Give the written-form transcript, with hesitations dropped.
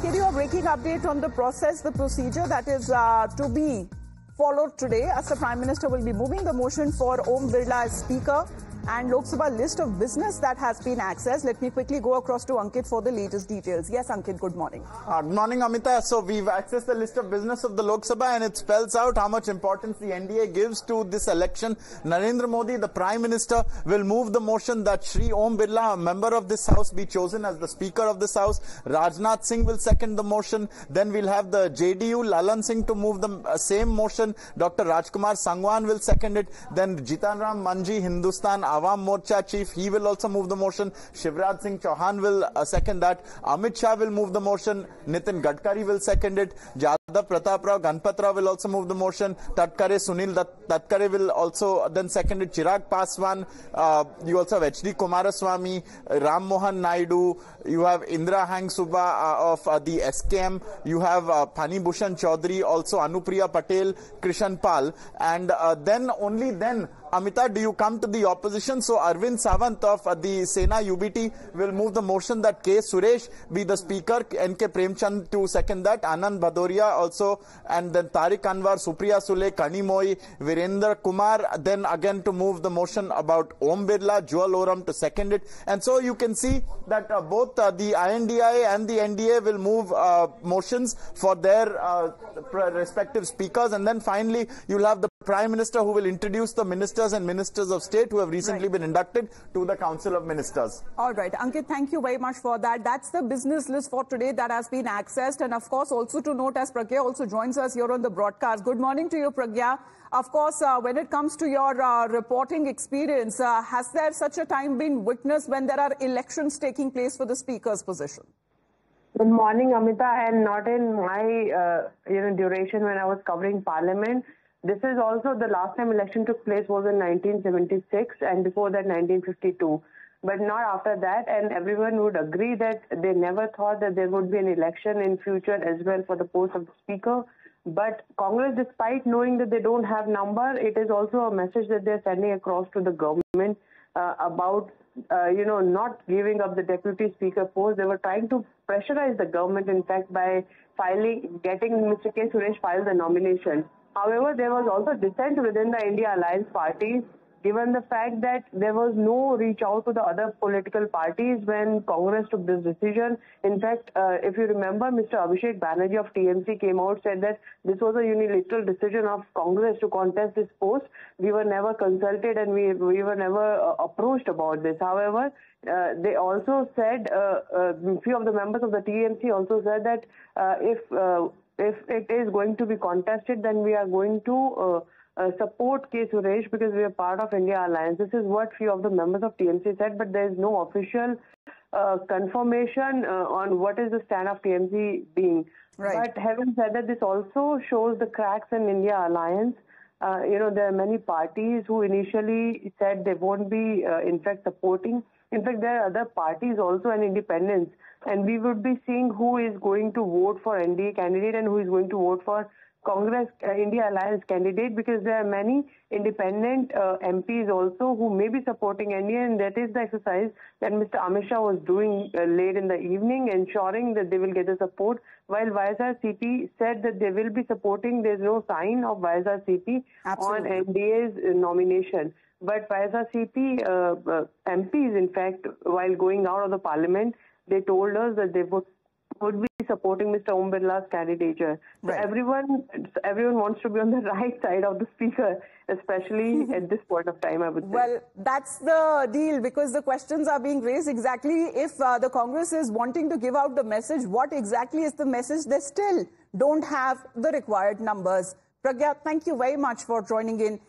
give you a breaking update on the process, the procedure that is to be followed today, as the Prime Minister will be moving the motion for Om Birla as Speaker and Lok Sabha list of business that has been accessed. Let me quickly go across to Ankit for the latest details. Yes, Ankit, good morning. Good morning, Amita. So we've accessed the list of business of the Lok Sabha and it spells out how much importance the NDA gives to this election. Narendra Modi, the Prime Minister, will move the motion that Shri Om Birla, a member of this House, be chosen as the Speaker of this House. Rajnath Singh will second the motion. Then we'll have the JDU, Lalan Singh, to move the same motion. Dr. Rajkumar Sangwan will second it. Then Jitan Ram Manji, Hindustan Awam Morcha chief, he will also move the motion. Shivraj Singh Chauhan will second that. Amit Shah will move the motion. Nitin Gadkari will second it. Jadhav Pratap Rao Ganpat Rao will also move the motion. Tatkare Sunil Tatkare will also then second it. Chirag Paswan. You also have HD Kumaraswamy, Ram Mohan Naidu. You have Indra Hang Subha of the SKM. You have Pani Bhushan Chaudhary, also Anupriya Patel, Krishan Pal. And then only then, Amita, do you come to the opposition? So Arvind Sawant of the Sena UBT will move the motion that K. Suresh be the Speaker, N.K. Premchand to second that, Anand Bhadoria also, and then Tariq Anwar, Supriya Sule, Kani Moi, Virendra Kumar, then again to move the motion about Om Birla, Joel Oram to second it. And so you can see that both the INDIA and the NDA will move motions for their respective speakers. And then finally, you'll have the Prime Minister who will introduce the ministers and ministers of state who have recently been inducted to the Council of Ministers. All right. Ankit, thank you very much for that. That's the business list for today that has been accessed. And of course, also to note, as Pragya also joins us here on the broadcast. Good morning to you, Pragya. Of course, when it comes to your reporting experience, has there such a time been witnessed when there are elections taking place for the Speaker's position? Good morning, Amita. And not in my duration when I was covering Parliament. This is also the last time election took place was in 1976 and before that 1952. But not after that, and everyone would agree that they never thought that there would be an election in future as well for the post of the Speaker. But Congress, despite knowing that they don't have number, it is also a message that they're sending across to the government about, not giving up the Deputy Speaker post. They were trying to pressurize the government, in fact, by getting Mr. K. Suresh file the nomination. However, there was also dissent within the India Alliance party, given the fact that there was no reach out to the other political parties when Congress took this decision. In fact, if you remember, Mr. Abhishek Banerjee of TMC came out, said that this was a unilateral decision of Congress to contest this post. We were never consulted and we were never approached about this. However, they also said, a few of the members of the TMC also said that if it is going to be contested, then we are going to support K. Suresh because we are part of India Alliance. This is what few of the members of TMC said, but there is no official confirmation on what is the stand of TMC being. Right. But having said that, this also shows the cracks in India Alliance. There are many parties who initially said they won't be, in fact, supporting. In fact, there are other parties also and independents. And we would be seeing who is going to vote for NDA candidate and who is going to vote for Congress India Alliance candidate, because there are many independent MPs also who may be supporting NDA, and that is the exercise that Mr. Amit Shah was doing late in the evening, ensuring that they will get the support. While YSRCP said that they will be supporting, there is no sign of YSRCP on NDA's nomination. But YSRCP MPs, in fact, while going out of the Parliament, they told us that they would be supporting Mr. Om Birla's candidature. So everyone wants to be on the right side of the Speaker, especially at this point of time, I would say. Well, that's the deal, because the questions are being raised exactly if the Congress is wanting to give out the message. What exactly is the message? They still don't have the required numbers. Pragya, thank you very much for joining in.